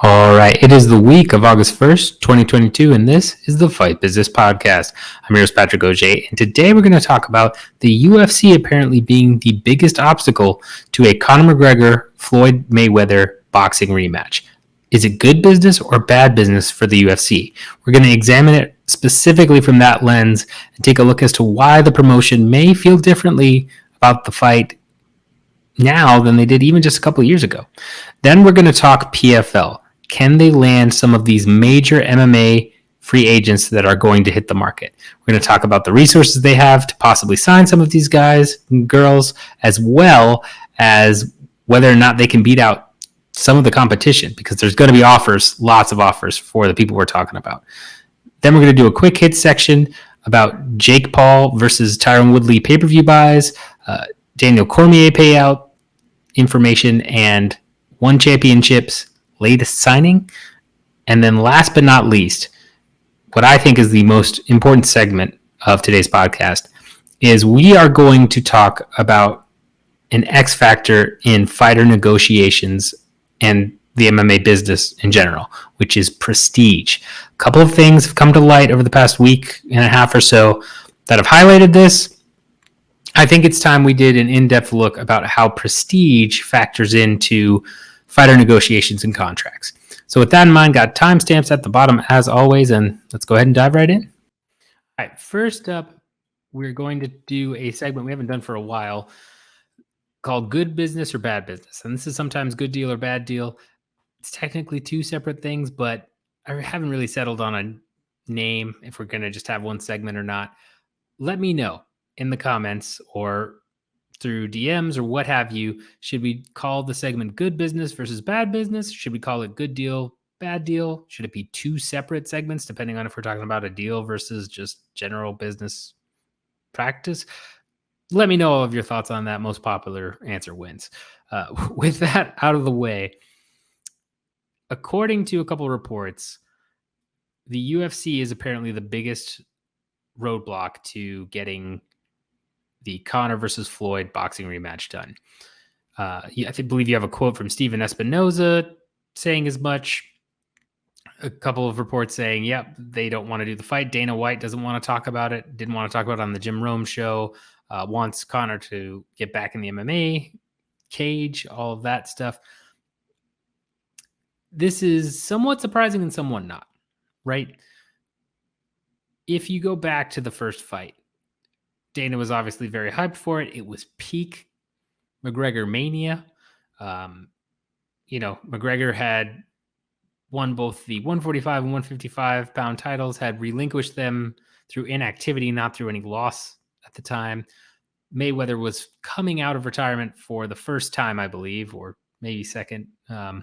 All right, it is the week of August 1st, 2022, and this is the Fight Business Podcast. I'm your host, Patrick Auger, and today we're going to talk about the UFC apparently being the biggest obstacle to a Conor McGregor, Floyd Mayweather boxing rematch. Is it good business or bad business for the UFC? We're going to examine it specifically from that lens and take a look as to why the promotion may feel differently about the fight now than they did even just a couple of years ago. Then we're going to talk PFL. Can they land some of these major MMA free agents that are going to hit the market? We're going to talk about the resources they have to possibly sign some of these guys and girls, as well as whether or not they can beat out some of the competition, because there's going to be offers, lots of offers for the people we're talking about. Then we're going to do a quick hit section about Jake Paul versus Tyron Woodley pay-per-view buys, Daniel Cormier payout information, and One Championship's latest signing. And then last but not least, what I think is the most important segment of today's podcast is we are going to talk about an X factor in fighter negotiations and the MMA business in general, which is prestige. A couple of things have come to light over the past week and a half or so that have highlighted this. I think it's time we did an in-depth look about how prestige factors into fighter negotiations and contracts. So with that in mind, got timestamps at the bottom as always, and let's go ahead and dive right in. All right, first up, we're going to do a segment we haven't done for a while called Good Business or Bad Business. And this is sometimes good deal or bad deal. It's technically two separate things, but I haven't really settled on a name if we're going to just have one segment or not. Let me know in the comments or through DMs or what have you. Should we call the segment Good Business versus Bad Business? Should we call it Good Deal, Bad Deal? Should it be two separate segments depending on if we're talking about a deal versus just general business practice? Let me know all of your thoughts on that. Most popular answer wins. With that out of the way, according to a couple of reports, the UFC is apparently the biggest roadblock to getting the Conor versus Floyd boxing rematch done. I believe you have a quote from Steven Espinoza saying as much. A couple of reports saying, yep, they don't want to do the fight. Dana White doesn't want to talk about it. Didn't want to talk about it on the Jim Rome show. Wants Conor to get back in the MMA cage, all of that stuff. This is somewhat surprising and somewhat not, right? If you go back to the first fight, Dana was obviously very hyped for it. It was peak McGregor mania. McGregor had won both the 145 and 155 pound titles, had relinquished them through inactivity, not through any loss at the time. Mayweather was coming out of retirement for the first time, I believe, or maybe second. I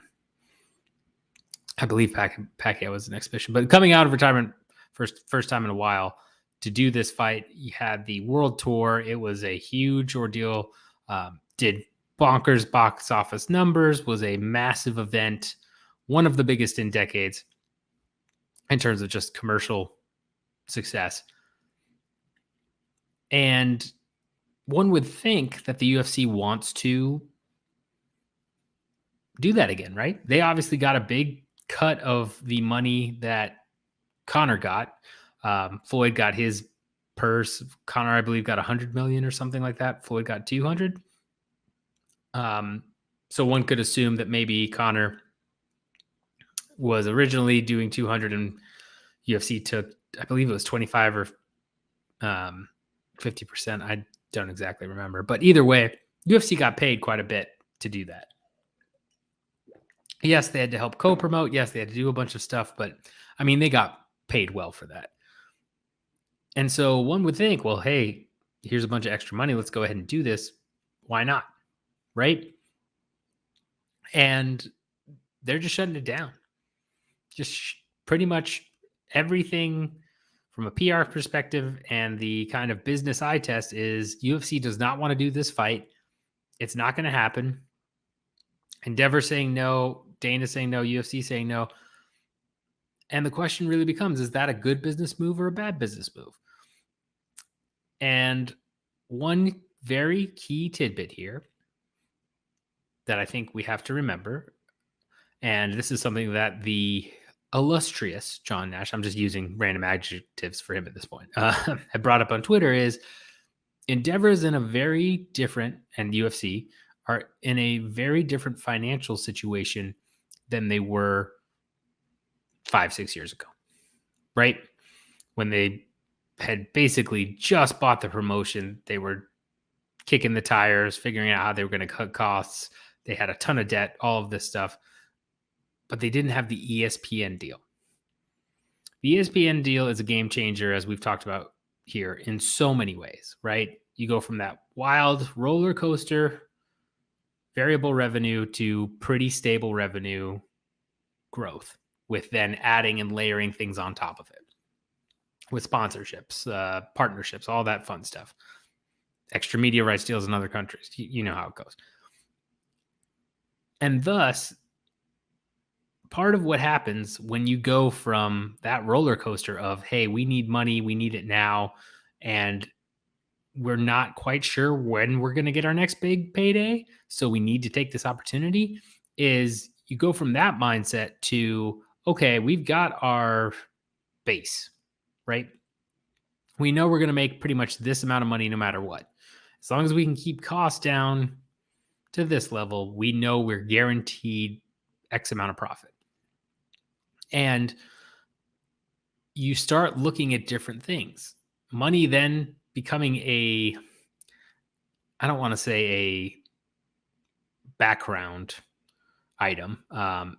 believe Pacquiao was an exhibition, but coming out of retirement first time in a while to do this fight. You had the world tour. It was a huge ordeal. Did bonkers box office numbers, was a massive event, one of the biggest in decades in terms of just commercial success. And one would think that the UFC wants to do that again, right? They obviously got a big cut of the money that Conor got. Floyd got his purse. Conor, I believe, got 100 million or something like that. Floyd got 200. So one could assume that maybe Conor was originally doing 200 and UFC took, I believe it was 25 or 50%. I don't exactly remember. But either way, UFC got paid quite a bit to do that. Yes, they had to help co-promote. Yes, they had to do a bunch of stuff. But, I mean, they got paid well for that. And so one would think, well, hey, here's a bunch of extra money. Let's go ahead and do this. Why not? Right? And they're just shutting it down. Just pretty much everything from a PR perspective and the kind of business eye test is UFC does not want to do this fight. It's not going to happen. Endeavor saying no, Dana saying no, UFC saying no. And the question really becomes, is that a good business move or a bad business move? And one very key tidbit here that I think we have to remember, And this is something that the illustrious John Nash, I'm just using random adjectives for him at this point, had brought up on Twitter is Endeavor is in a very different, and UFC are in a very different financial situation than they were 5-6 years ago, right? When they had basically just bought the promotion, they were kicking the tires, figuring out how they were going to cut costs. They had a ton of debt, all of this stuff, but they didn't have the ESPN deal. The ESPN deal is a game changer, as we've talked about here, in so many ways, right? You go from that wild roller coaster variable revenue to pretty stable revenue growth, with then adding and layering things on top of it with sponsorships, partnerships, all that fun stuff. Extra media rights deals in other countries. You know how it goes. And thus, part of what happens when you go from that roller coaster of, hey, we need money, we need it now, and we're not quite sure when we're going to get our next big payday, so we need to take this opportunity, is you go from that mindset to, okay, we've got our base, right? We know we're going to make pretty much this amount of money no matter what. As long as we can keep costs down to this level, we know we're guaranteed X amount of profit. And you start looking at different things. Money then becoming I don't want to say a background item.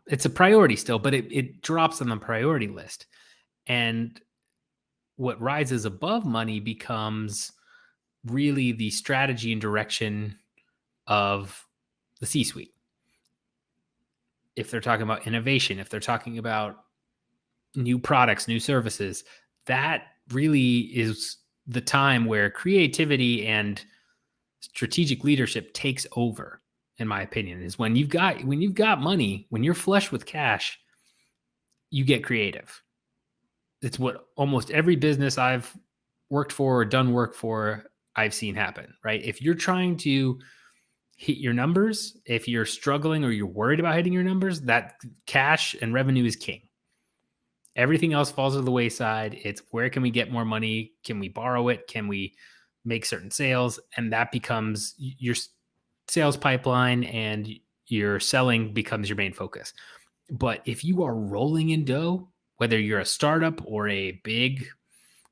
It's a priority still, but it drops on the priority list. And what rises above money becomes really the strategy and direction of the C-suite. If they're talking about innovation, if they're talking about new products, new services, that really is the time where creativity and strategic leadership takes over, in my opinion, is when you've got money, when you're flush with cash, you get creative. It's what almost every business I've worked for or done work for, I've seen happen, right? If you're trying to hit your numbers, if you're struggling or you're worried about hitting your numbers, that cash and revenue is king. Everything else falls to the wayside. It's where can we get more money? Can we borrow it? Can we make certain sales? And that becomes your sales pipeline, and your selling becomes your main focus. But if you are rolling in dough, whether you're a startup or a big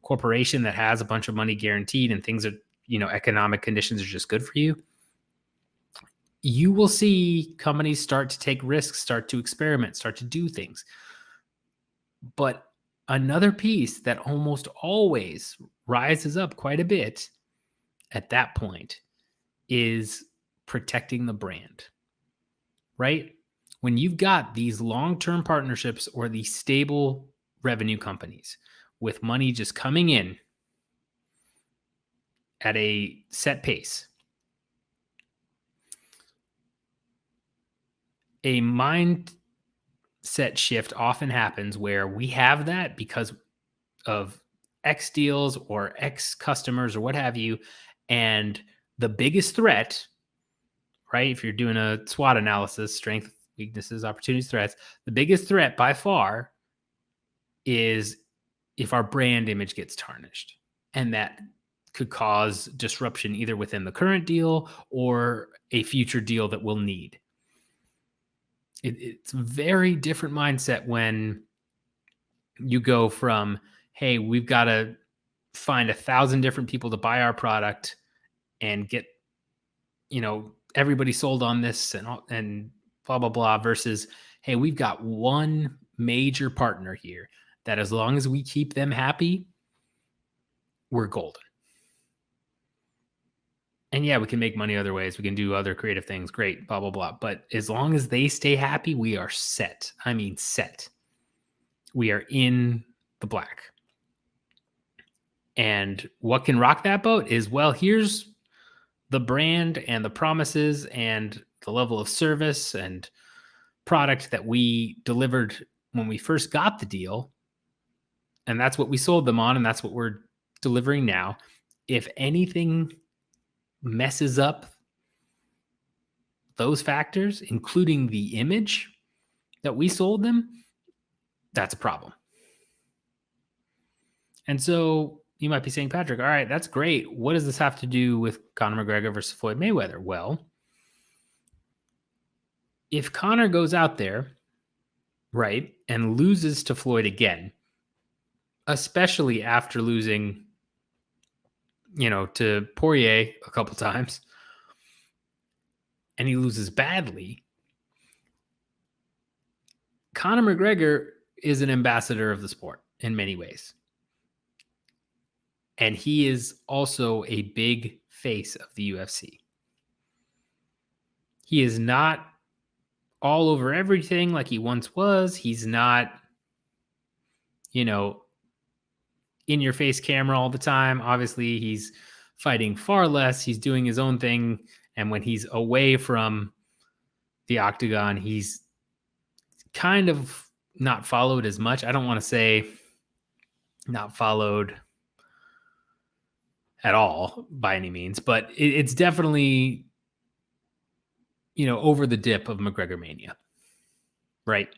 corporation that has a bunch of money guaranteed and things are, economic conditions are just good for you, you will see companies start to take risks, start to experiment, start to do things. But another piece that almost always rises up quite a bit at that point is protecting the brand, right? When you've got these long-term partnerships or these stable revenue companies with money just coming in at a set pace, a mindset shift often happens where we have that because of X deals or X customers or what have you. And the biggest threat, right? If you're doing a SWOT analysis, strengths, weaknesses, opportunities, threats, the biggest threat by far is if our brand image gets tarnished. And that could cause disruption either within the current deal or a future deal that we'll need. It's a very different mindset when you go from, hey, we've got to find 1,000 different people to buy our product and get, everybody sold on this and blah, blah, blah, versus, hey, we've got one major partner here that as long as we keep them happy, we're golden. And yeah, we can make money other ways. We can do other creative things. Great, blah, blah, blah. But as long as they stay happy, we are set. I mean, set. We are in the black. And what can rock that boat is, well, here's the brand and the promises and the level of service and product that we delivered when we first got the deal. And that's what we sold them on. And that's what we're delivering now. If anything messes up those factors, including the image, that we sold them, that's a problem. And so you might be saying, Patrick, all right, that's great. What does this have to do with Conor McGregor versus Floyd Mayweather? Well, if Conor goes out there, right, and loses to Floyd again, especially after losing, to Poirier a couple times, and he loses badly, Conor McGregor is an ambassador of the sport in many ways. And he is also a big face of the UFC. He is not all over everything like he once was. He's not, in your face camera all the time. Obviously, he's fighting far less. He's doing his own thing. And when he's away from the octagon, he's kind of not followed as much. I don't want to say not followed at all by any means, but it's definitely, over the dip of McGregor mania, right?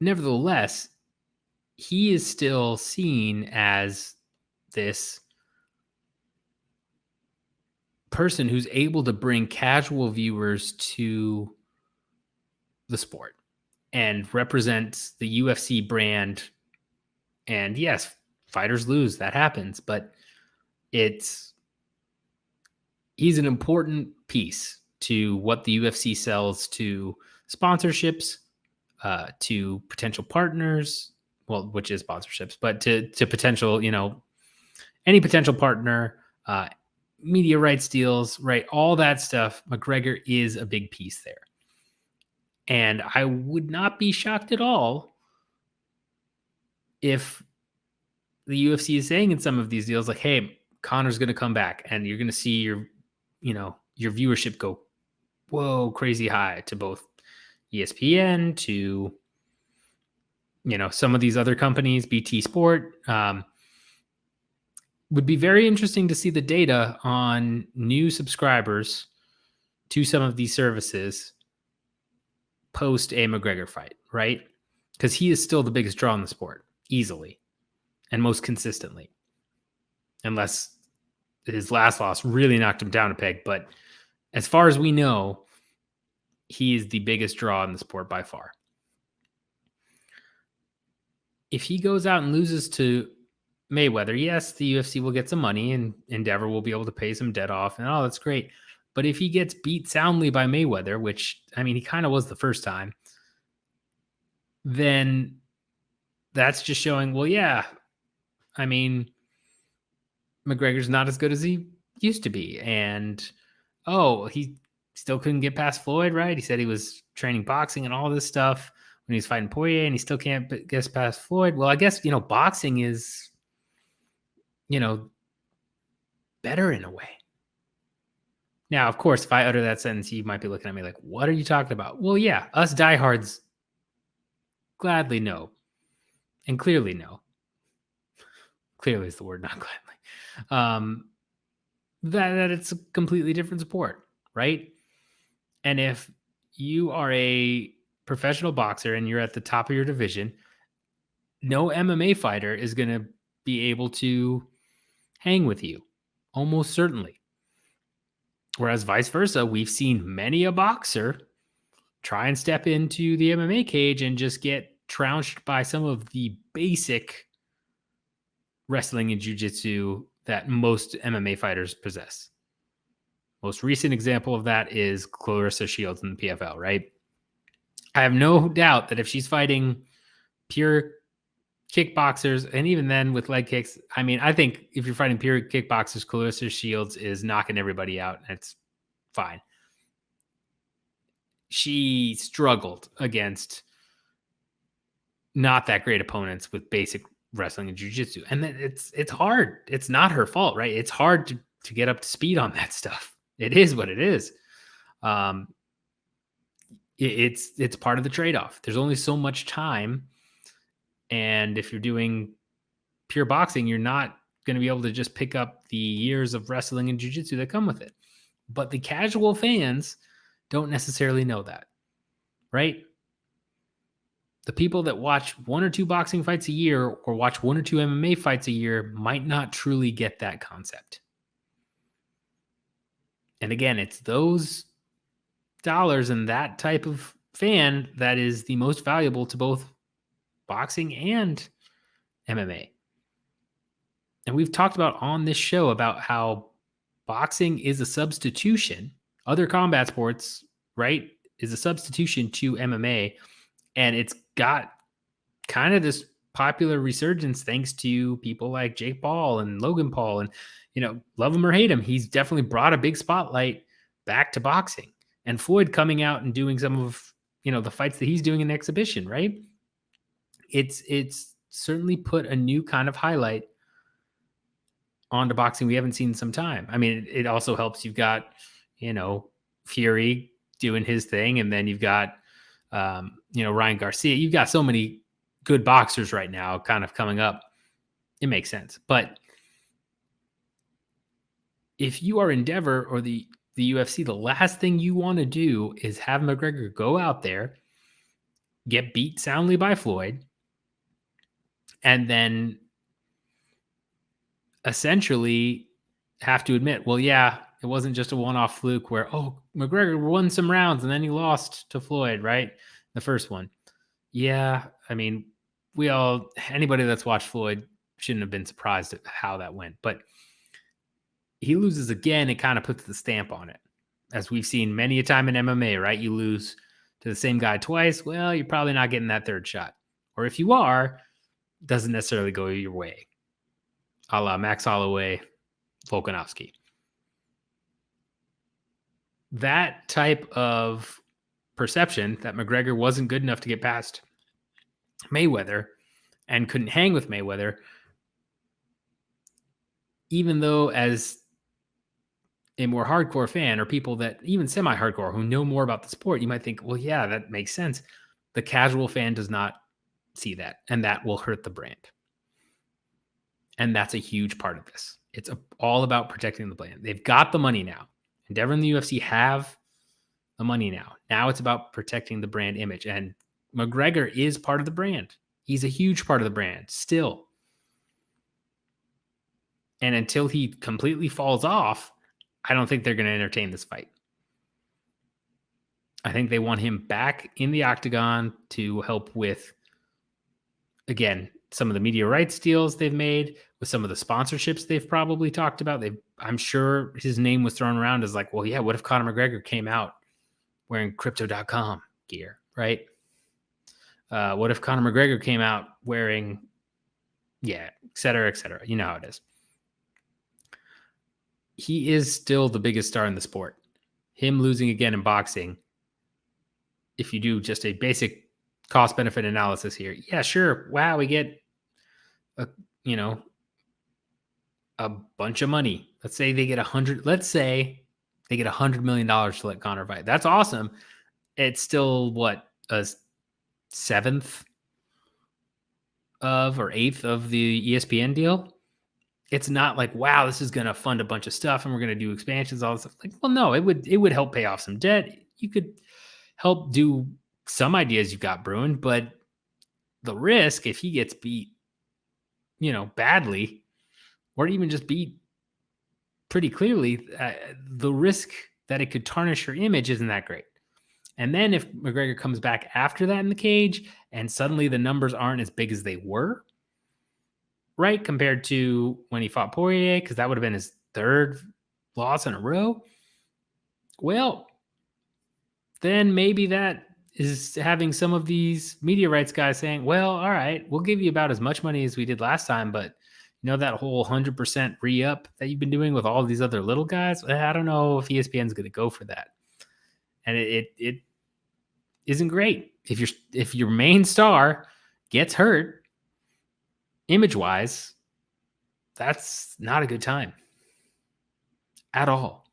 Nevertheless, he is still seen as this person who's able to bring casual viewers to the sport and represents the UFC brand. And yes, fighters lose, that happens, but he's an important piece to what the UFC sells to sponsorships, to potential partners, well, which is sponsorships, but to potential, any potential partner, media rights deals, right? All that stuff. McGregor is a big piece there. And I would not be shocked at all if the UFC is saying in some of these deals, like, hey, Conor's going to come back and you're going to see your viewership go, whoa, crazy high, to both ESPN, to, some of these other companies, BT Sport. Would be very interesting to see the data on new subscribers to some of these services post a McGregor fight, right? Because he is still the biggest draw in the sport, easily, and most consistently. Unless his last loss really knocked him down a peg. But as far as we know, he is the biggest draw in the sport by far. If he goes out and loses to Mayweather, yes, the UFC will get some money and Endeavor will be able to pay some debt off, and that's great. But if he gets beat soundly by Mayweather, which, he kind of was the first time, then that's just showing, well, yeah, McGregor's not as good as he used to be. And, he still couldn't get past Floyd, right? He said he was training boxing and all this stuff when he was fighting Poirier, and he still can't get past Floyd. Well, I guess, boxing is, better in a way. Now, of course, if I utter that sentence, you might be looking at me like, what are you talking about? Well, yeah, us diehards gladly know, and clearly know. Clearly is the word, not gladly. That it's a completely different sport, right? And if you are a professional boxer and you're at the top of your division, no MMA fighter is going to be able to hang with you, almost certainly. Whereas vice versa, we've seen many a boxer try and step into the MMA cage and just get trounced by some of the basic wrestling and jiu-jitsu that most MMA fighters possess. Most recent example of that is Clarissa Shields in the PFL, right? I have no doubt that if she's fighting pure kickboxers, and even then with leg kicks, I think if you're fighting pure kickboxers, Clarissa Shields is knocking everybody out, and it's fine. She struggled against not that great opponents with basic wrestling and jiu-jitsu, and it's hard. It's not her fault, right? It's hard to get up to speed on that stuff. It is what it is. It's part of the trade-off. There's only so much time, and if you're doing pure boxing, you're not going to be able to just pick up the years of wrestling and jiu-jitsu that come with it. But the casual fans don't necessarily know that. right? The people that watch one or two boxing fights a year or watch one or two MMA fights a year might not truly get that concept. And again, it's those dollars and that type of fan that is the most valuable to both boxing and MMA. And we've talked about on this show about how boxing is a substitution. Other combat sports, right, is a substitution to MMA. And it's got kind of this popular resurgence thanks to people like Jake Paul and Logan Paul. And, love him or hate him, he's definitely brought a big spotlight back to boxing. And Floyd coming out and doing some of, the fights that he's doing in exhibition, right? It's certainly put a new kind of highlight onto boxing we haven't seen in some time. I mean, it also helps. You've got, Fury doing his thing, and then you've got, Ryan Garcia. You've got so many good boxers right now kind of coming up. It makes sense. But if you are Endeavor or the UFC, the last thing you want to do is have McGregor go out there, get beat soundly by Floyd, and then essentially have to admit, well, yeah, it wasn't just a one-off fluke where, McGregor won some rounds and then he lost to Floyd, right? The first one. Yeah, I mean, anybody that's watched Floyd shouldn't have been surprised at how that went. But he loses again, it kind of puts the stamp on it. As we've seen many a time in MMA, right? You lose to the same guy twice, well, you're probably not getting that third shot. Or if you are, it doesn't necessarily go your way. A la Max Holloway, Volkanovski. That type of perception that McGregor wasn't good enough to get past Mayweather and couldn't hang with Mayweather, even though as a more hardcore fan or people that even semi-hardcore who know more about the sport, you might think, well, yeah, that makes sense. The casual fan does not see that, and that will hurt the brand. And that's a huge part of this. It's all about protecting the brand. They've got the money now. Endeavor and the UFC have the money now. Now it's about protecting the brand image. And McGregor is part of the brand. He's a huge part of the brand still. And until he completely falls off, I don't think they're going to entertain this fight. I think they want him back in the octagon to help with, again, some of the media rights deals they've made, with some of the sponsorships they've probably talked about. I'm sure his name was thrown around as like, well, yeah, what if Conor McGregor came out wearing Crypto.com gear, right? What if Conor McGregor came out wearing, et cetera, et cetera. You know how it is. He is still the biggest star in the sport. Him losing again in boxing, if you do just a basic cost-benefit analysis here, yeah, sure. Wow, we get a bunch of money. Let's say they get $100 million to let Conor fight. That's awesome. It's still a seventh of or eighth of the ESPN deal. It's not like, wow, this is going to fund a bunch of stuff and we're going to do expansions, all this stuff. Like, well, no, it would help pay off some debt. You could help do some ideas you've got brewing, but the risk, if he gets beat, badly, or even just beat pretty clearly, the risk that it could tarnish your image isn't that great. And then if McGregor comes back after that in the cage and suddenly the numbers aren't as big as they were, right, compared to when he fought Poirier, because that would have been his third loss in a row, well, then maybe that is having some of these media rights guys saying, well, all right, we'll give you about as much money as we did last time, but that whole 100% re-up that you've been doing with all these other little guys, I don't know if ESPN's going to go for that. And it isn't great. If your main star gets hurt, image-wise, that's not a good time at all.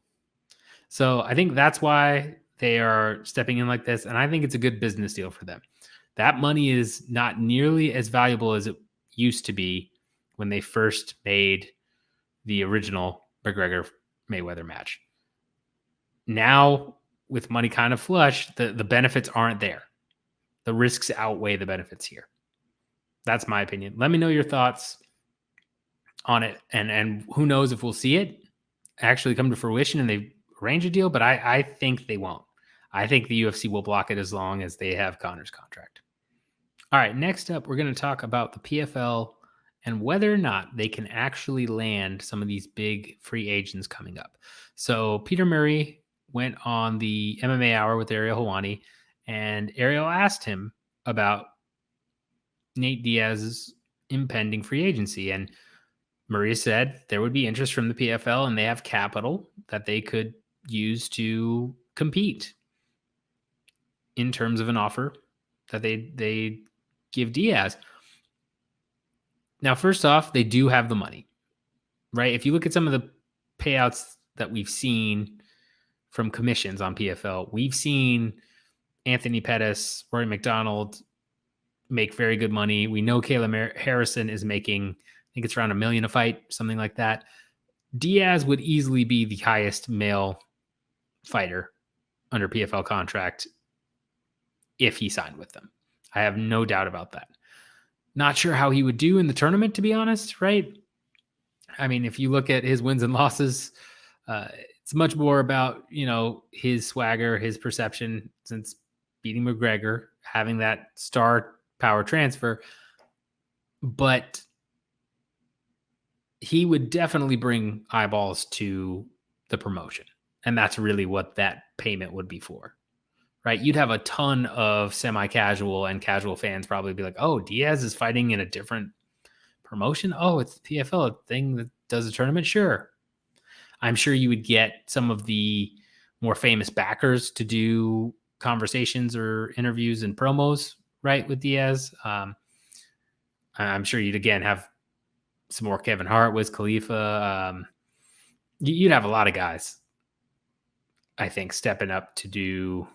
So I think that's why they are stepping in like this, and I think it's a good business deal for them. That money is not nearly as valuable as it used to be when they first made the original McGregor-Mayweather match. Now, with money kind of flush, the benefits aren't there. the risks outweigh the benefits here. That's my opinion. Let me know your thoughts on it, and who knows if we'll see it actually come to fruition and they arrange a deal, but I think they won't. I think the UFC will block it as long as they have Conor's contract. All right, next up, we're going to talk about the PFL and whether or not they can actually land some of these big free agents coming up. So Peter Murray went on the MMA Hour with Ariel Helwani, and Ariel asked him about Nate Diaz's impending free agency. And Murray said there would be interest from the PFL and they have capital that they could use to compete in terms of an offer that they give Diaz. Now, first off, they do have the money, right? If you look at some of the payouts that we've seen from commissions on PFL, we've seen Anthony Pettis, Rory McDonald make very good money. We know Kayla Harrison is making, I think it's around $1 million a fight, something like that. Diaz would easily be the highest male fighter under PFL contract if he signed with them. I have no doubt about that. Not sure how he would do in the tournament, to be honest, right? I mean, if you look at his wins and losses, it's much more about, his swagger, his perception since beating McGregor, having that star power transfer. But he would definitely bring eyeballs to the promotion. And that's really what that payment would be for, right? You'd have a ton of semi-casual and casual fans probably be like, oh, Diaz is fighting in a different promotion. Oh, it's the PFL, a thing that does a tournament. Sure. I'm sure you would get some of the more famous backers to do conversations or interviews and promos, right, with Diaz. I'm sure you'd, again, have some more Kevin Hart, Wiz Khalifa. You'd have a lot of guys, I think, stepping up to do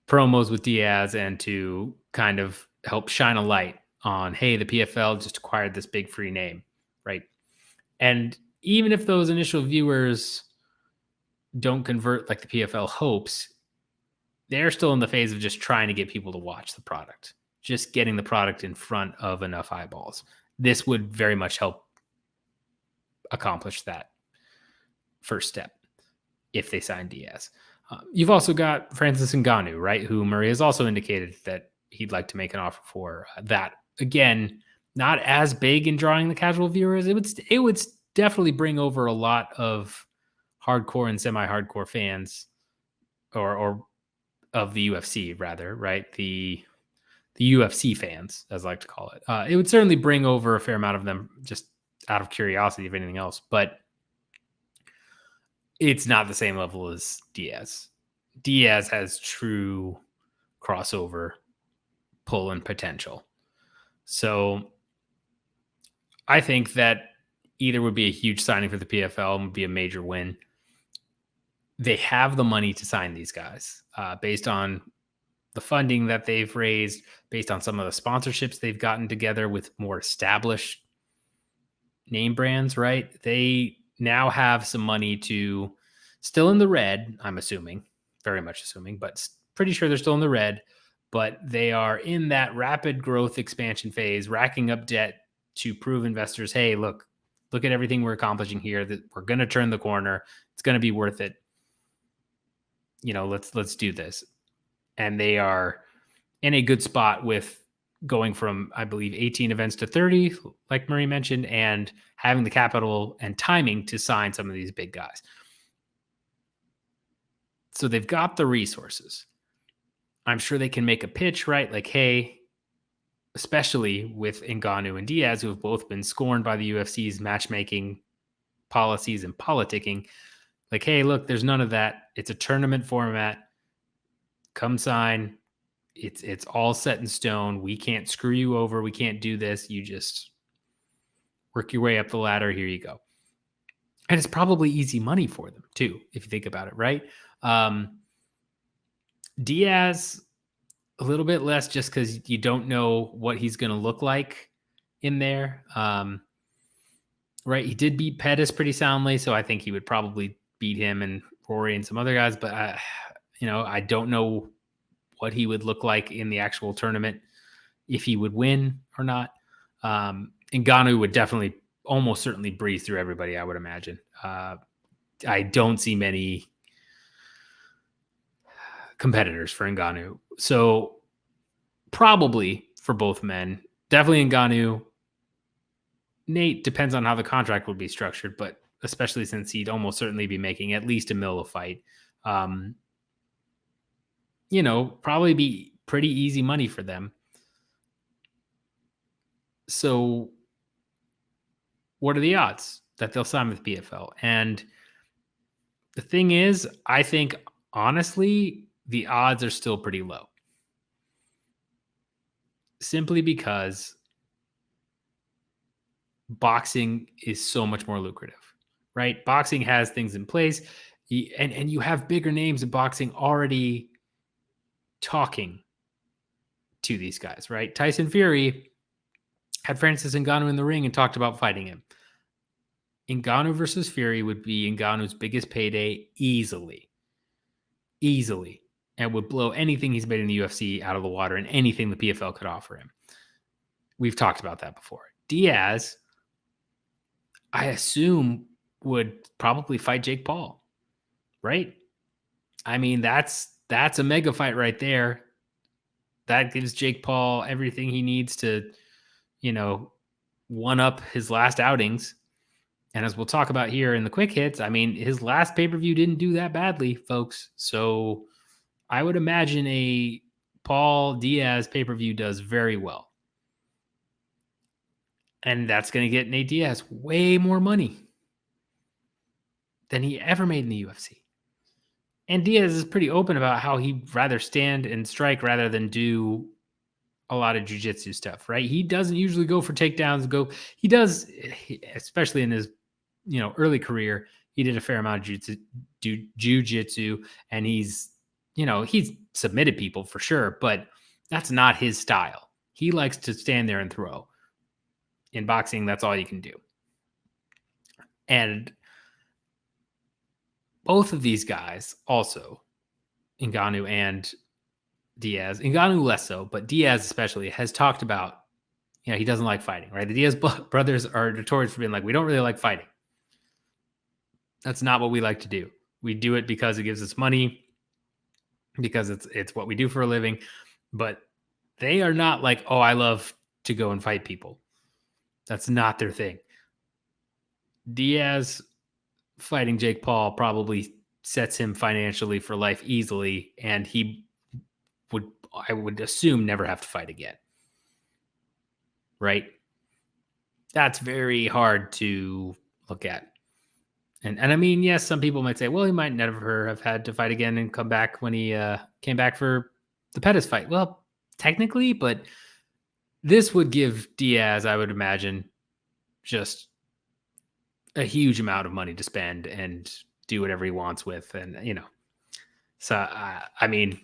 promos with Diaz and to kind of help shine a light on, hey, the PFL just acquired this big free name, right? And even if those initial viewers don't convert like the PFL hopes, they're still in the phase of just trying to get people to watch the product, just getting the product in front of enough eyeballs. This would very much help accomplish that first step if they sign Diaz. You've also got Francis Ngannou, right, who Murray has also indicated that he'd like to make an offer for. That, again, not as big in drawing the casual viewers. It would definitely bring over a lot of hardcore and semi-hardcore fans, or of the UFC, rather, right? The UFC fans, as I like to call it. It would certainly bring over a fair amount of them just out of curiosity, if anything else. But it's not the same level as Diaz. Diaz has true crossover pull and potential. So I think that either would be a huge signing for the PFL and would be a major win. They have the money to sign these guys based on the funding that they've raised, based on some of the sponsorships they've gotten together with more established name brands, right? They now have some money to, still in the red, I'm assuming, very much assuming, but pretty sure they're still in the red, but they are in that rapid growth expansion phase, racking up debt to prove investors, hey, look at everything we're accomplishing here, that we're going to turn the corner. It's going to be worth it. Let's do this. And they are in a good spot with going from, I believe, 18 events to 30, like Murray mentioned, and having the capital and timing to sign some of these big guys. So they've got the resources. I'm sure they can make a pitch, right? Like, hey, especially with Ngannou and Diaz, who have both been scorned by the UFC's matchmaking policies and politicking. Like, hey, look, there's none of that. It's a tournament format. Come sign. It's all set in stone. We can't screw you over. We can't do this. You just work your way up the ladder. Here you go. And it's probably easy money for them too, if you think about it, right? Diaz, a little bit less just because you don't know what he's going to look like in there. Right. He did beat Pettis pretty soundly, so I think he would probably beat him and Rory and some other guys. But, I don't know what he would look like in the actual tournament, if he would win or not. Ngannou would definitely, almost certainly breeze through everybody, I would imagine. I don't see many competitors for Ngannou. So probably for both men, definitely Ngannou. Nate depends on how the contract would be structured, but especially since he'd almost certainly be making at least $1 million a fight. Probably be pretty easy money for them. So what are the odds that they'll sign with PFL? And the thing is, I think honestly, the odds are still pretty low. Simply because boxing is so much more lucrative, right? Boxing has things in place, and you have bigger names in boxing already talking to these guys, right? Tyson Fury had Francis Ngannou in the ring and talked about fighting him. Ngannou versus Fury would be Ngannou's biggest payday easily, and would blow anything he's made in the UFC out of the water and anything the PFL could offer him. We've talked about that before. Diaz, I assume, would probably fight Jake Paul, right? I mean, that's a mega fight right there. That gives Jake Paul everything he needs to, one up his last outings. And as we'll talk about here in the quick hits, I mean, his last pay-per-view didn't do that badly, folks. So I would imagine a Paul Diaz pay-per-view does very well. And that's going to get Nate Diaz way more money than he ever made in the UFC. And Diaz is pretty open about how he'd rather stand and strike rather than do a lot of jiu-jitsu stuff, right? He doesn't usually go for takedowns. He does, especially in his early career, he did a fair amount of jiu-jitsu, and he's submitted people for sure, but that's not his style. He likes to stand there and throw. In boxing, that's all you can do. And both of these guys also, Ngannou and Diaz, Ngannou less so, but Diaz especially, has talked about, he doesn't like fighting, right? The Diaz brothers are notorious for being like, we don't really like fighting. That's not what we like to do. We do it because it gives us money, because it's what we do for a living. But they are not like, oh, I love to go and fight people. That's not their thing. Diaz fighting Jake Paul probably sets him financially for life easily, and he I would assume, never have to fight again. Right? That's very hard to look at. And I mean, yes, some people might say, well, he might never have had to fight again and come back when he came back for the Pettis fight. Well, technically, but this would give Diaz, I would imagine, just a huge amount of money to spend and do whatever he wants with. And, so, I mean,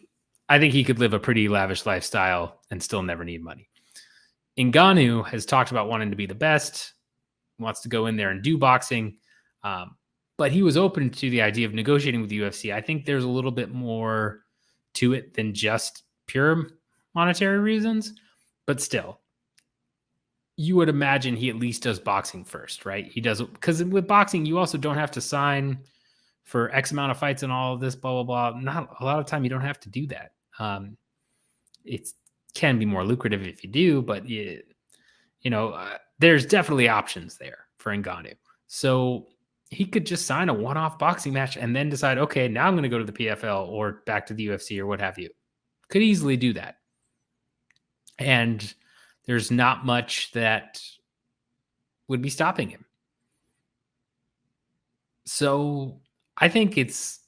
I think he could live a pretty lavish lifestyle and still never need money. Ngannou has talked about wanting to be the best, wants to go in there and do boxing. But he was open to the idea of negotiating with the UFC. I think there's a little bit more to it than just pure monetary reasons, but still, you would imagine he at least does boxing first, right? He does, because with boxing, you also don't have to sign for X amount of fights and all of this, blah, blah, blah. Not a lot of time, you don't have to do that. It can be more lucrative if you do, but there's definitely options there for Ngannou. So he could just sign a one-off boxing match and then decide, okay, now I'm going to go to the PFL or back to the UFC or what have you. Could easily do that. And there's not much that would be stopping him. So I think it's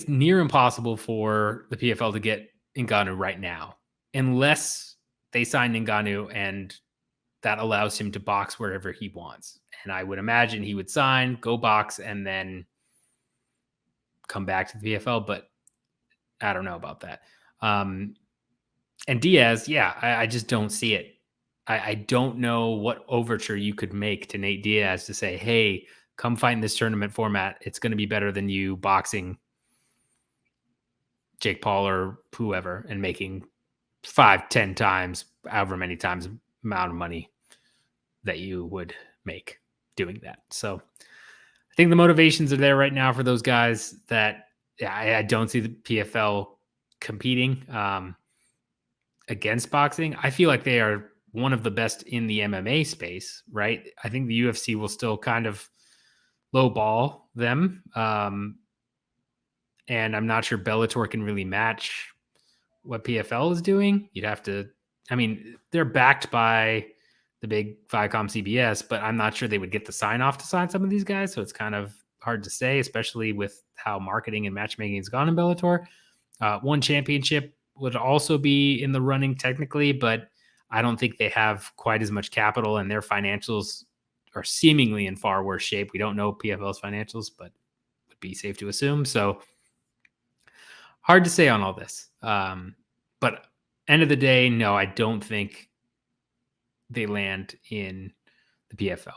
near impossible for the PFL to get Ngannou right now, unless they sign Ngannou and that allows him to box wherever he wants. And I would imagine he would sign, go box, and then come back to the PFL, but I don't know about that. And Diaz, yeah, I just don't see it. I don't know what overture you could make to Nate Diaz to say, hey, come fight in this tournament format. It's going to be better than you boxing Jake Paul or whoever and making 5, 10 times, however many times amount of money that you would make doing that. So I think the motivations are there right now for those guys that I don't see the PFL competing against boxing. I feel like they are one of the best in the MMA space, right? I think the UFC will still kind of lowball them. And I'm not sure Bellator can really match what PFL is doing. You'd have to, I mean, they're backed by the big Viacom CBS, but I'm not sure they would get the sign off to sign some of these guys. So it's kind of hard to say, especially with how marketing and matchmaking has gone in Bellator. One championship would also be in the running technically, but I don't think they have quite as much capital, and their financials are seemingly in far worse shape. We don't know PFL's financials, but would be safe to assume. So hard to say on all this. But end of the day, no, I don't think they land in the PFL.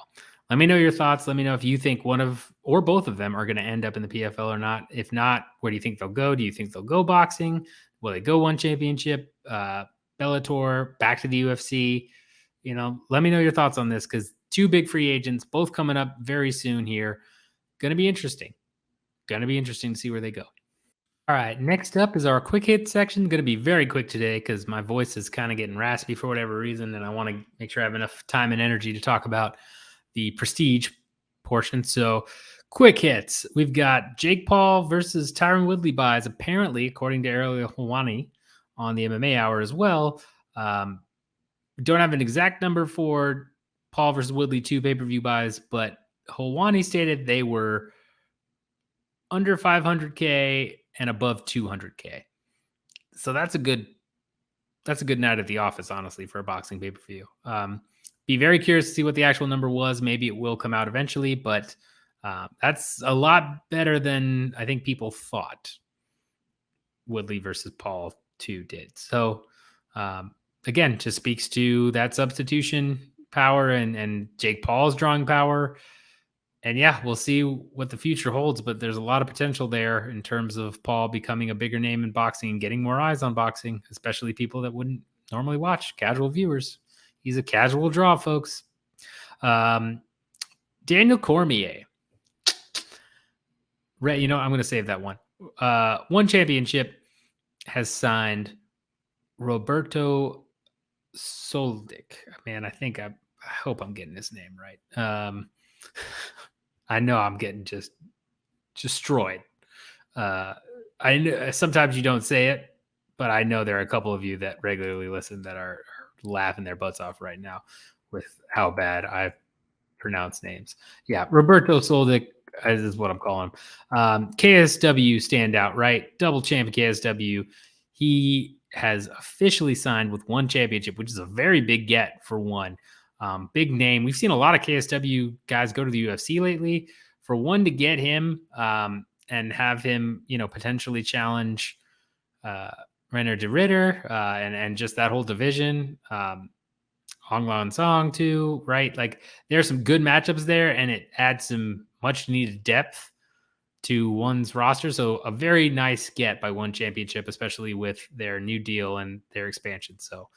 Let me know your thoughts. Let me know if you think one of or both of them are going to end up in the PFL or not. If not, where do you think they'll go? Do you think they'll go boxing? Will they go one championship? Bellator, back to the UFC? Let me know your thoughts on this, because two big free agents, both coming up very soon here. Going to be interesting. Going to be interesting to see where they go. All right, next up is our quick hit section. Going to be very quick today because my voice is kind of getting raspy for whatever reason, and I want to make sure I have enough time and energy to talk about the prestige portion. So, quick hits. We've got Jake Paul versus Tyron Woodley buys, apparently, according to Ariel Helwani on the MMA Hour as well. Don't have an exact number for Paul versus Woodley 2 pay-per-view buys, but Helwani stated they were under 500K and above 200K. So that's a good night at the office, honestly, for a boxing pay-per-view. Be very curious to see what the actual number was. Maybe it will come out eventually, but that's a lot better than I think people thought Woodley versus Paul 2 did. So again, just speaks to that substitution power and Jake Paul's drawing power. And yeah, we'll see what the future holds, but there's a lot of potential there in terms of Paul becoming a bigger name in boxing and getting more eyes on boxing, especially people that wouldn't normally watch, casual viewers. He's a casual draw, folks. Daniel Cormier. I'm going to save that one. One championship has signed Roberto Soldic. Man, I hope I'm getting his name right. I know I'm getting just destroyed. I know sometimes you don't say it, but I know there are a couple of you that regularly listen that are laughing their butts off right now with how bad I pronounce names. Yeah, Roberto Soldic is what I'm calling him. KSW standout, right? Double champ KSW. He has officially signed with one championship, which is a very big get for one. Big name. We've seen a lot of KSW guys go to the UFC lately. For one to get him and have him, potentially challenge Renner de Ritter and just that whole division. Hong Lan Song too, right? Like there's some good matchups there, and it adds some much needed depth to one's roster. So a very nice get by One Championship, especially with their new deal and their expansion. So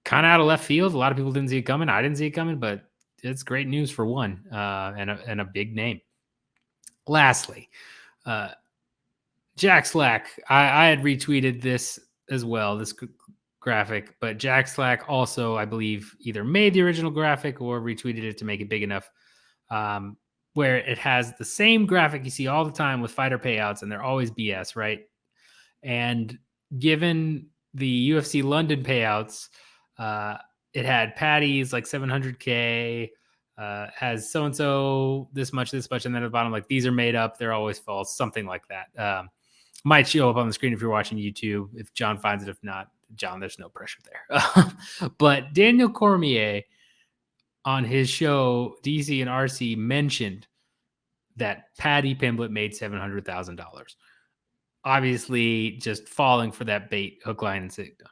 kind of out of left field. A lot of people didn't see it coming. I didn't see it coming, but it's great news for one and a big name. Lastly, Jack Slack. I had retweeted this as well, this graphic, but Jack Slack also, I believe, either made the original graphic or retweeted it to make it big enough, where it has the same graphic you see all the time with fighter payouts, and they're always BS, right? And given the UFC London payouts, it had Patty's like 700K, has so and so this much, and then at the bottom, like these are made up, they're always false, something like that. Might show up on the screen if you're watching YouTube, if John finds it. If not, John, there's no pressure there. But Daniel Cormier on his show, DC and RC, mentioned that Paddy Pimblett made $700,000. Obviously, just falling for that bait, hook, line, and sinker.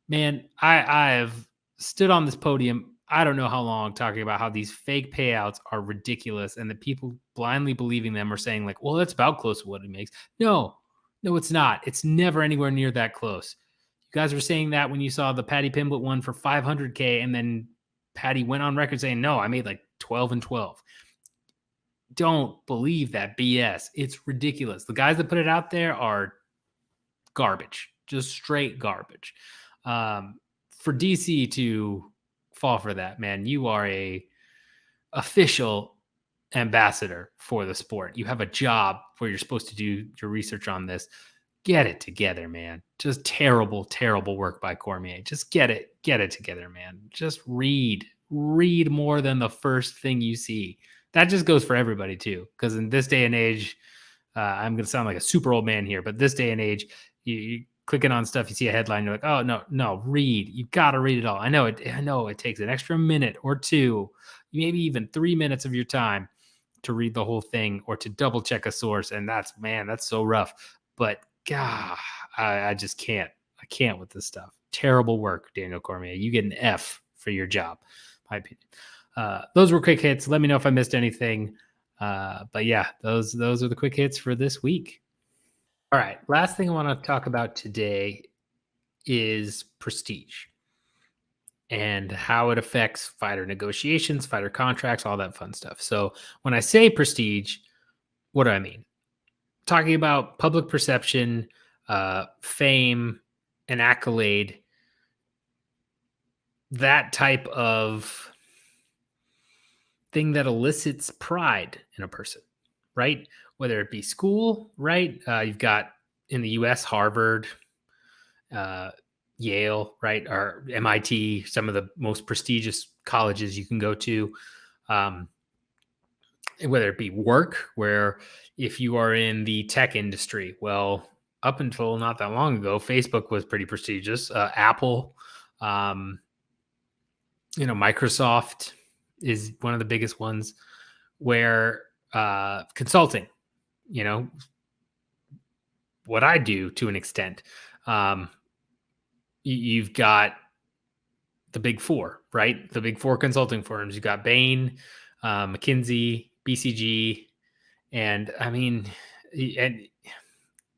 Man, I have stood on this podium, I don't know how long, talking about how these fake payouts are ridiculous and the people blindly believing them are saying like, well, that's about close to what he makes. No, No, it's not. It's never anywhere near that close. You guys were saying that when you saw the Patty Pimblett one for 500K, and then Patty went on record saying, no, I made like 12 and 12. Don't believe that BS. It's ridiculous. The guys that put it out there are garbage, just straight garbage. For DC to fall for that, man, you are a official ambassador for the sport. You have a job where you're supposed to do your research on this. Get it together, man. Just terrible, terrible work by Cormier. Just get it together, man. Just read more than the first thing you see. That just goes for everybody too, because in this day and age, I'm going to sound like a super old man here, but this day and age, you clicking on stuff, you see a headline, you're like, oh no, read. You got to read it all. I know it takes an extra minute or two, maybe even 3 minutes of your time to read the whole thing or to double check a source, and that's so rough. But God, I just can't. I can't with this stuff. Terrible work, Daniel Cormier. You get an F for your job, my opinion. Those were quick hits. Let me know if I missed anything. But yeah, those are the quick hits for this week. All right. Last thing I want to talk about today is prestige and how it affects fighter negotiations, fighter contracts, all that fun stuff. So when I say prestige, what do I mean? Talking about public perception, fame, and accolade, that type of thing that elicits pride in a person, right? Whether it be school, right? You've got in the US, Harvard, Yale, right? Or MIT, some of the most prestigious colleges you can go to. Whether it be work, where if you are in the tech industry, well, up until not that long ago, Facebook was pretty prestigious. Apple, Microsoft is one of the biggest ones. Where consulting, what I do to an extent, you've got the big four, right? The big four consulting firms. You got Bain, McKinsey, BCG, and I mean, and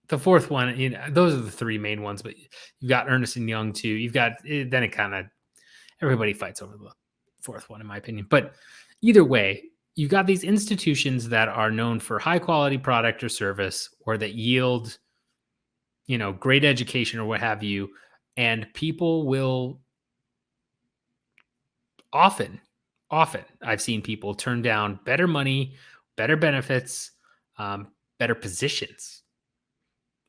the fourth one, those are the three main ones. But you've got Ernst and Young too. You've got then it kind of everybody fights over the fourth one, in my opinion. But either way, you've got these institutions that are known for high quality product or service, or that yield, great education or what have you. And people will often, I've seen people turn down better money, better benefits, better positions,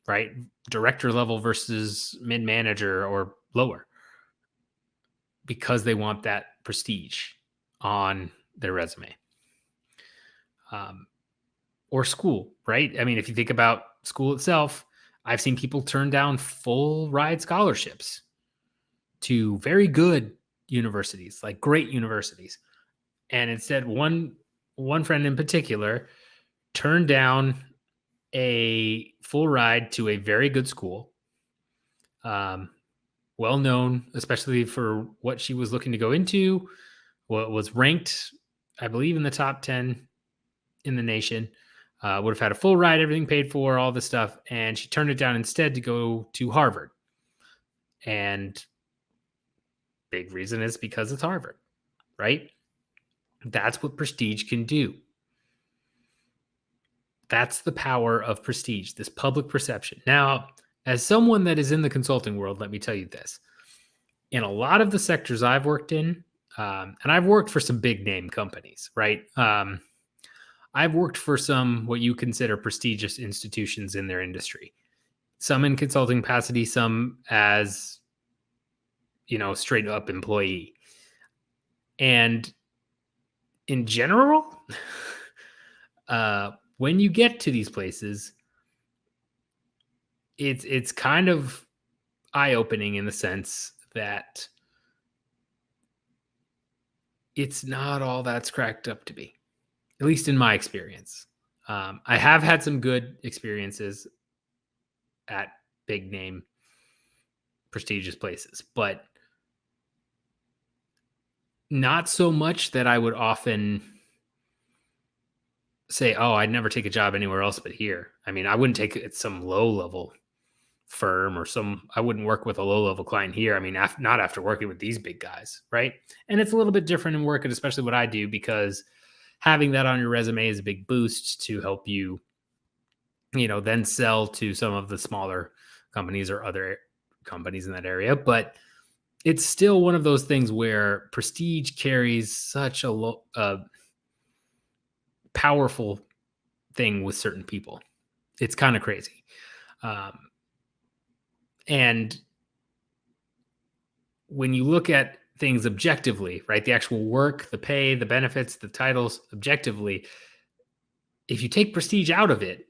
right? Director level versus mid manager or lower, because they want that prestige on their resume. Or school, right? I mean, if you think about school itself, I've seen people turn down full ride scholarships to very good universities, like great universities. And instead, one friend in particular turned down a full ride to a very good school, well known, especially for what she was looking to go into. What was ranked, I believe, in the top 10 in the nation. Would have had a full ride, everything paid for, all this stuff. And she turned it down instead to go to Harvard. And big reason is because it's Harvard, right? That's what prestige can do. That's the power of prestige, this public perception. Now, as someone that is in the consulting world, let me tell you this. In a lot of the sectors I've worked in, and I've worked for some big name companies, right? I've worked for some what you consider prestigious institutions in their industry. Some in consulting capacity, some as, straight up employee. And in general, when you get to these places, it's kind of eye-opening in the sense that it's not all that's cracked up to be, at least in my experience. I have had some good experiences at big name prestigious places, but not so much that I would often say, oh, I'd never take a job anywhere else but here. I mean, I wouldn't take it at some low level firm or I wouldn't work with a low level client here. I mean, not after working with these big guys, right? And it's a little bit different in work, and especially what I do, because having that on your resume is a big boost to help you, then sell to some of the smaller companies or other companies in that area. But it's still one of those things where prestige carries such a powerful thing with certain people. It's kind of crazy. Um, and when you look at things objectively, right, the actual work, the pay, the benefits, the titles objectively, if you take prestige out of it,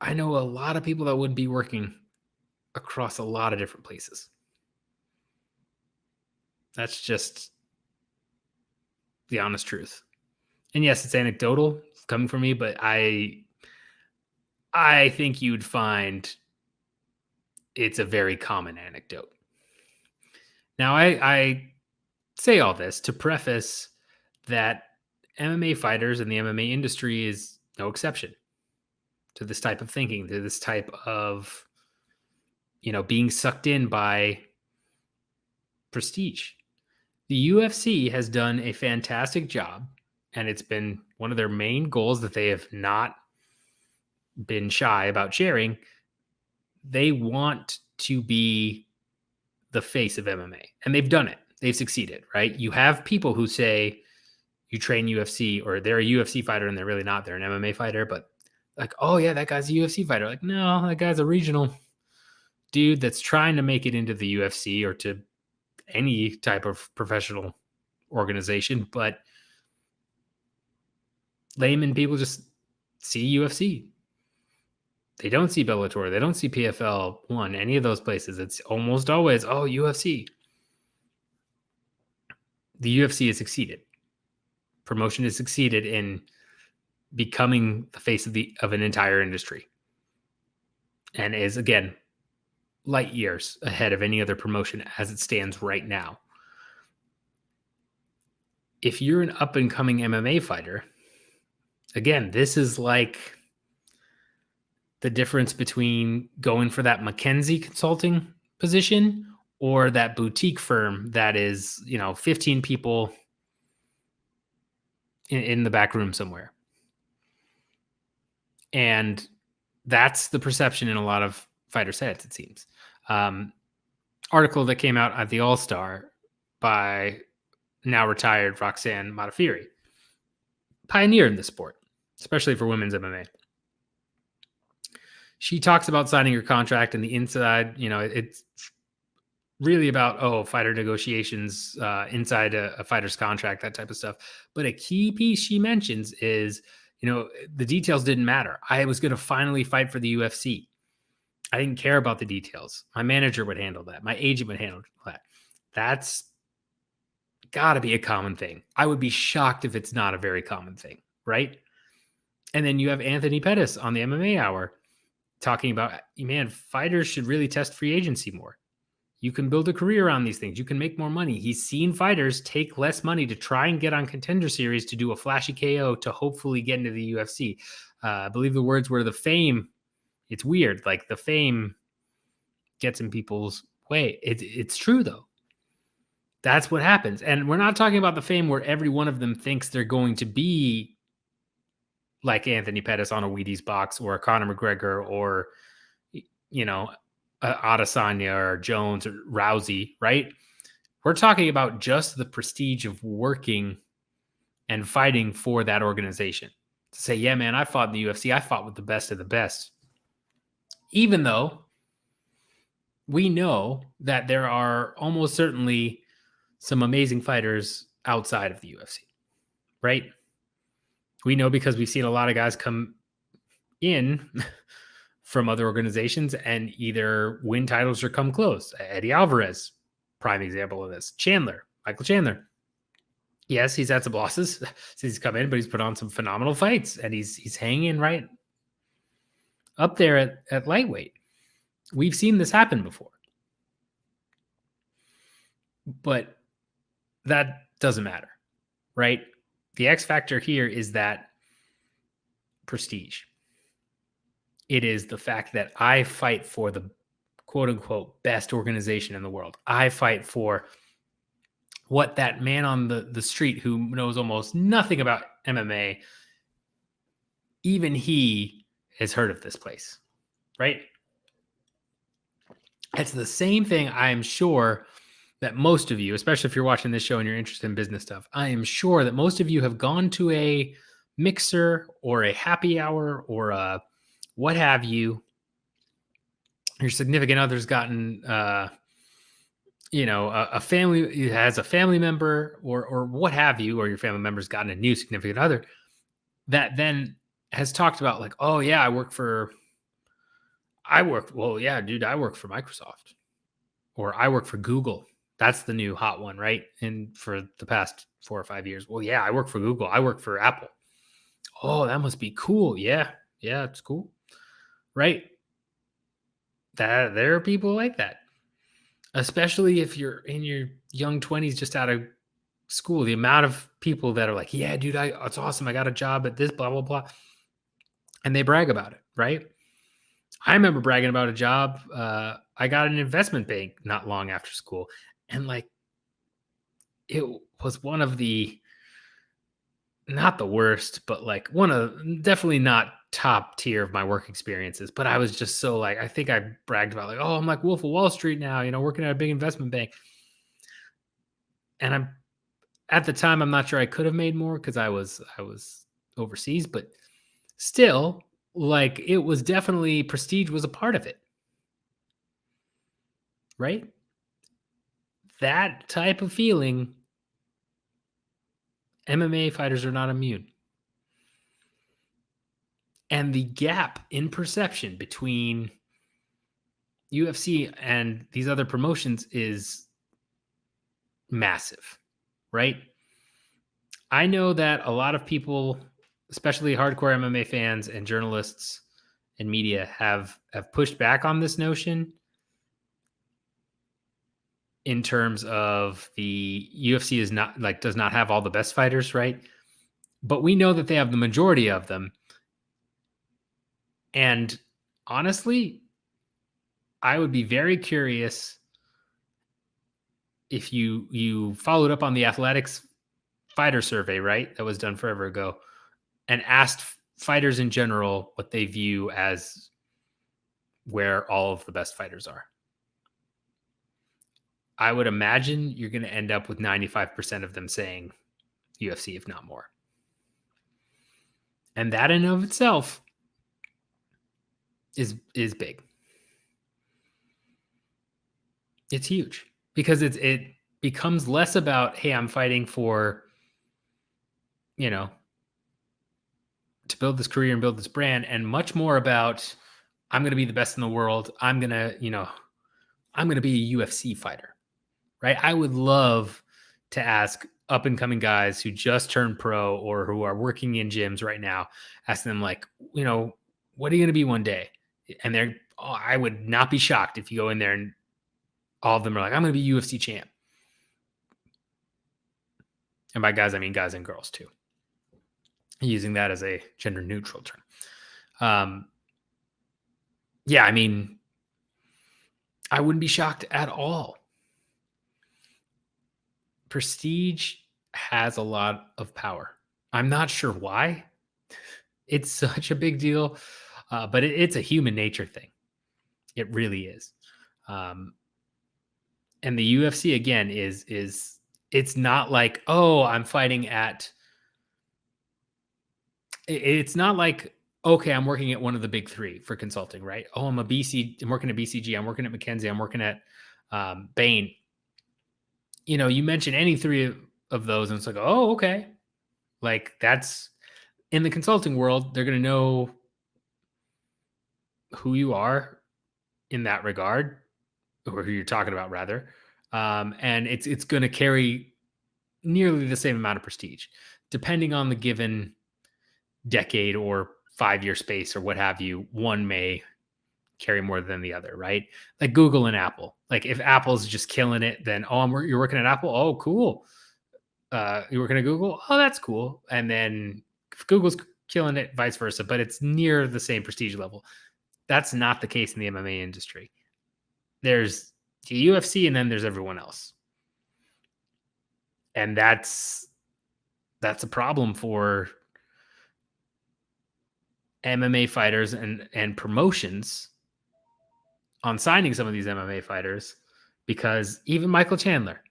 I know a lot of people that would be working across a lot of different places. That's just the honest truth. And yes, it's anecdotal, it's coming from me, but I think you'd find it's a very common anecdote. Now, I say all this to preface that MMA fighters and the MMA industry is no exception to this type of thinking, to this type of, being sucked in by prestige. The UFC has done a fantastic job, and it's been one of their main goals that they have not been shy about sharing. They want to be the face of MMA, and they've done it. They've succeeded, right? You have people who say you train UFC, or they're a UFC fighter and they're really not. They're an MMA fighter, but like, oh yeah, that guy's a UFC fighter. Like, no, that guy's a regional dude that's trying to make it into the UFC or to any type of professional organization. But layman people just see UFC. They don't see Bellator. They don't see PFL 1, any of those places. It's almost always, oh, UFC. The UFC has succeeded. Promotion has succeeded in becoming the face of an entire industry, and is, again, light years ahead of any other promotion as it stands right now. If you're an up and coming MMA fighter, again, this is like the difference between going for that McKinsey consulting position or that boutique firm that is, 15 people in the back room somewhere. And that's the perception in a lot of fighters' heads, it seems. Article that came out at the All-Star by now retired Roxanne Modafferi, pioneer in the sport, especially for women's MMA. She talks about signing her contract, and the inside, it's really about, fighter negotiations inside a fighter's contract, that type of stuff. But a key piece she mentions is, the details didn't matter. I was going to finally fight for the UFC. I didn't care about the details. My manager would handle that. My agent would handle that. That's got to be a common thing. I would be shocked if it's not a very common thing, right? And then you have Anthony Pettis on the MMA Hour talking about, man, fighters should really test free agency more. You can build a career on these things. You can make more money. He's seen fighters take less money to try and get on Contender Series to do a flashy KO to hopefully get into the UFC. I believe the words were the fame. It's weird. Like, the fame gets in people's way. It's true, though. That's what happens. And we're not talking about the fame where every one of them thinks they're going to be like Anthony Pettis on a Wheaties box, or a Conor McGregor, or, Adesanya or Jones or Rousey, right? We're talking about just the prestige of working and fighting for that organization. To say, yeah, man, I fought in the UFC. I fought with the best of the best. Even though we know that there are almost certainly some amazing fighters outside of the UFC, right? We know because we've seen a lot of guys come in from other organizations and either win titles or come close. Eddie Alvarez, prime example of this. Michael Chandler. Yes, he's had some losses since he's come in, but he's put on some phenomenal fights, and he's hanging right up there at lightweight. We've seen this happen before. But that doesn't matter, right? The X factor here is that prestige. It is the fact that I fight for the quote unquote best organization in the world. I fight for what that man on the street who knows almost nothing about MMA, even he has heard of this place, right? It's the same thing, I'm sure, that most of you, especially if you're watching this show and you're interested in business stuff, I am sure that most of you have gone to a mixer or a happy hour or a what have you. Your significant other's gotten, a family has a family member or what have you, or your family member's gotten a new significant other that then has talked about like, oh yeah, well, yeah, dude, I work for Microsoft or I work for Google. That's the new hot one, right? And for the past 4 or 5 years, well, yeah, I work for Google. I work for Apple. Oh, that must be cool. Yeah, yeah, it's cool, right? That there are people like that, especially if you're in your young 20s, just out of school. The amount of people that are like, yeah, dude, it's awesome. I got a job at this, blah blah blah, and they brag about it, right? I remember bragging about a job. I got an investment bank not long after school, and like it was one of the not the worst, but like one of definitely not top tier of my work experiences. But I was just so like, I think I bragged about like, oh, I'm like Wolf of Wall Street now, working at a big investment bank. And I'm at the time, I'm not sure I could have made more because I was overseas, but still, like it was definitely prestige was a part of it, right? That type of feeling, MMA fighters are not immune. And the gap in perception between UFC and these other promotions is massive, right? I know that a lot of people, especially hardcore MMA fans and journalists and media, have pushed back on this notion in terms of the UFC is not like does not have all the best fighters, right? But we know that they have the majority of them. And honestly, I would be very curious if you followed up on the athletics fighter survey, right? That was done forever ago, and asked fighters in general what they view as where all of the best fighters are. I would imagine you're going to end up with 95% of them saying UFC, if not more. And that in and of itself is big. It's huge because it becomes less about, hey, I'm fighting for, to build this career and build this brand, and much more about I'm going to be the best in the world. I'm going to be a UFC fighter, right? I would love to ask up and coming guys who just turned pro or who are working in gyms right now, ask them like, what are you going to be one day? And I would not be shocked if you go in there and all of them are like, I'm going to be UFC champ. And by guys, I mean guys and girls too, using that as a gender neutral term. Yeah, I mean, I wouldn't be shocked at all. Prestige has a lot of power. I'm not sure why. It's such a big deal, but it's a human nature thing. It really is. And the UFC again is it's not like, oh, I'm fighting at. It's not like, okay, I'm working at one of the big three for consulting, right? Oh, I'm working at BCG, I'm working at McKinsey, I'm working at Bain. You mention any three of those, and it's like, oh, okay. Like that's in the consulting world, they're going to know who you are in that regard, or who you're talking about rather. And it's going to carry nearly the same amount of prestige, depending on the given decade or 5-year space or what have you. One may carry more than the other, right? Like Google and Apple. Like if Apple's just killing it, then you're working at Apple. Oh, cool. You're working at Google. Oh, that's cool. And then if Google's killing it, vice versa, but it's near the same prestige level. That's not the case in the MMA industry. There's the UFC and then there's everyone else. And that's a problem for MMA fighters and promotions on signing some of these MMA fighters, because even Michael Chandler,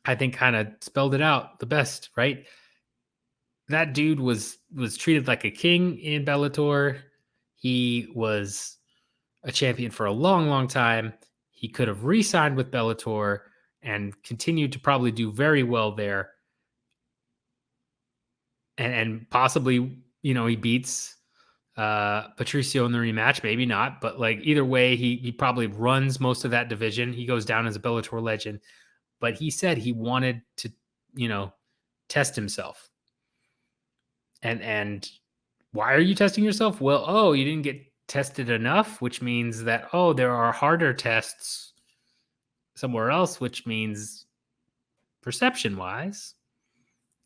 I think, kind of spelled it out the best, right? That dude was treated like a king in Bellator. He was a champion for a long, long time. He could have re-signed with Bellator and continued to probably do very well there. And possibly, he beats Patricio in the rematch, maybe not, but like either way, he probably runs most of that division. He goes down as a Bellator legend, but he said he wanted to, test himself. And why are you testing yourself? Well, you didn't get tested enough, which means that, there are harder tests somewhere else, which means perception wise,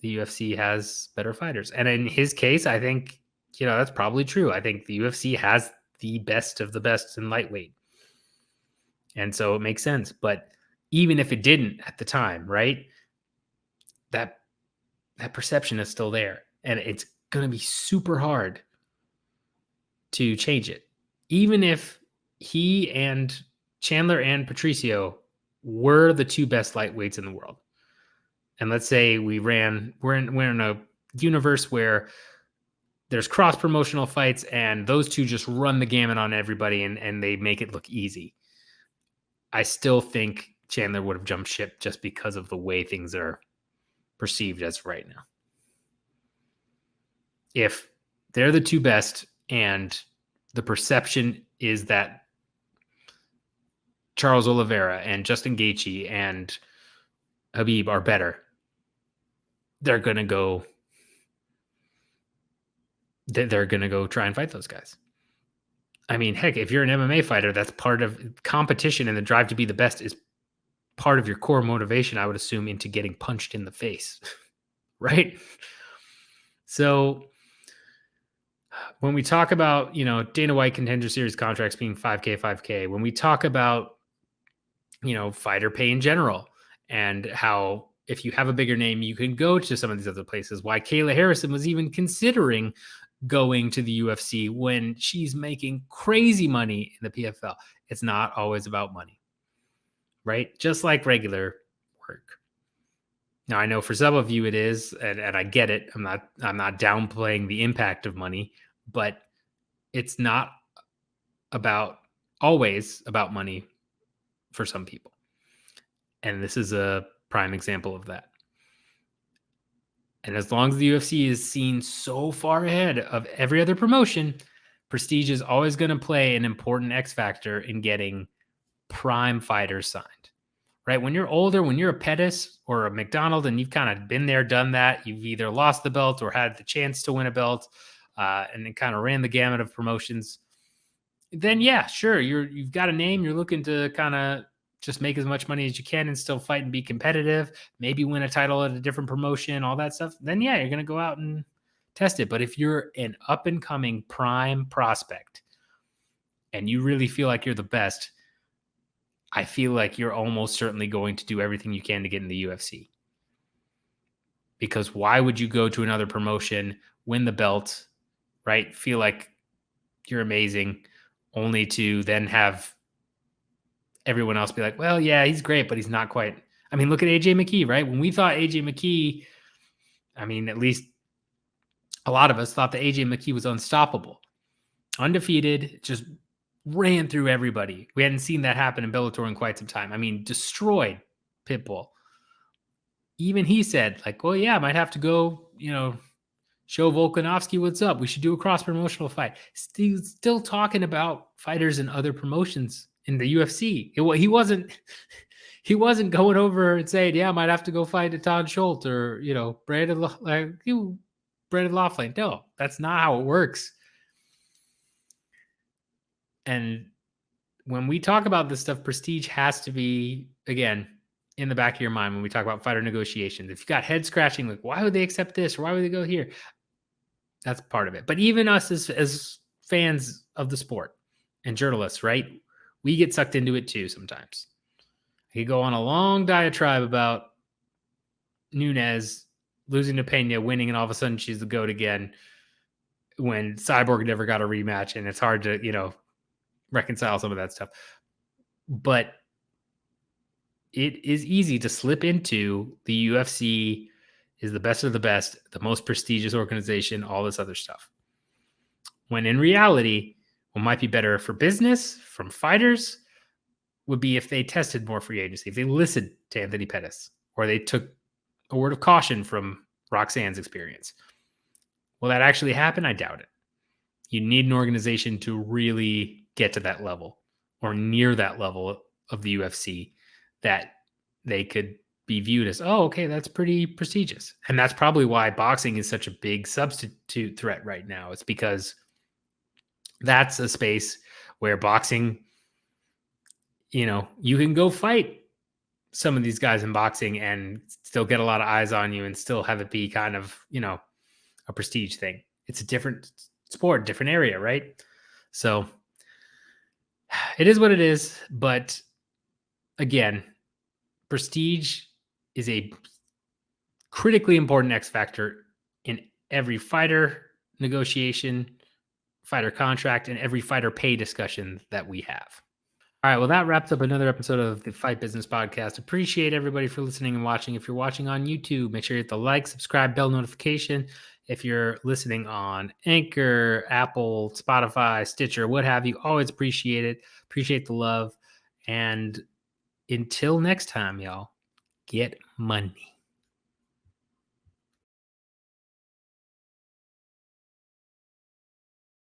the UFC has better fighters. And in his case, I think, that's probably true. I think the UFC has the best of the best in lightweight. And so it makes sense. But even if it didn't at the time, right? That perception is still there. And it's going to be super hard to change it. Even if he and Chandler and Patricio were the two best lightweights in the world. And let's say we're in a universe where there's cross-promotional fights and those two just run the gamut on everybody and they make it look easy. I still think Chandler would have jumped ship just because of the way things are perceived as right now. If they're the two best and the perception is that Charles Oliveira and Justin Gaethje and Khabib are better, they're going to go try and fight those guys. I mean, heck, if you're an MMA fighter, that's part of competition, and the drive to be the best is part of your core motivation, I would assume, into getting punched in the face, right? So when we talk about, Dana White Contender Series contracts being 5K, when we talk about, fighter pay in general, and how if you have a bigger name, you can go to some of these other places, why Kayla Harrison was even considering going to the UFC when she's making crazy money in the PFL. It's not always about money, right? Just like regular work. Now, I know for some of you it is, and I get it. I'm not downplaying the impact of money, but it's not always about money for some people. And this is a prime example of that. And as long as the UFC is seen so far ahead of every other promotion, prestige is always going to play an important X factor in getting prime fighters signed, right? When you're older, when you're a Pettis or a McDonald and you've kind of been there, done that, you've either lost the belt or had the chance to win a belt, and then kind of ran the gamut of promotions, then yeah, sure, you've got a name, you're looking to kind of just make as much money as you can and still fight and be competitive, maybe win a title at a different promotion, all that stuff, then yeah, you're going to go out and test it. But if you're an up-and-coming prime prospect and you really feel like you're the best, I feel like you're almost certainly going to do everything you can to get in the UFC. Because why would you go to another promotion, win the belt, right, feel like you're amazing, only to then have everyone else be like, well, yeah, he's great, but he's not quite. I mean, look at AJ McKee, right? When we thought AJ McKee, I mean, at least a lot of us thought that AJ McKee was unstoppable. Undefeated, just ran through everybody. We hadn't seen that happen in Bellator in quite some time. I mean, destroyed Pitbull. Even he said, like, well, yeah, I might have to go, show Volkanovski what's up. We should do a cross-promotional fight. Still talking about fighters in other promotions in the UFC. He wasn't going over and saying, yeah, I might have to go fight Atan Schultz or, Brandon Loughlin. No, that's not how it works. And when we talk about this stuff, prestige has to be, again, in the back of your mind when we talk about fighter negotiations. If you got head scratching, like, why would they accept this? Or why would they go here? That's part of it. But even us as fans of the sport and journalists, right? We get sucked into it too sometimes. I could go on a long diatribe about Nunes losing to Pena, winning, and all of a sudden she's the GOAT again when Cyborg never got a rematch, and it's hard to, reconcile some of that stuff. But it is easy to slip into the UFC is the best of the best, the most prestigious organization, all this other stuff. When in reality, what might be better for business from fighters would be if they tested more free agency, if they listened to Anthony Pettis, or they took a word of caution from Roxanne's experience. Will that actually happen? I doubt it. You need an organization to really get to that level or near that level of the UFC that they could be viewed as, oh, okay, that's pretty prestigious. And that's probably why boxing is such a big substitute threat right now. It's because that's a space where boxing, you can go fight some of these guys in boxing and still get a lot of eyes on you and still have it be kind of, a prestige thing. It's a different sport, different area, right? So it is what it is. But again, prestige is a critically important X factor in every fighter negotiation, fighter contract, and every fighter pay discussion that we have. All right, well, that wraps up another episode of the Fight Business Podcast. Appreciate everybody for listening and watching. If you're watching on YouTube, make sure you hit the like, subscribe, bell notification. If you're listening on Anchor, Apple, Spotify, Stitcher, what have you, always appreciate it. Appreciate the love. And until next time, y'all, get money.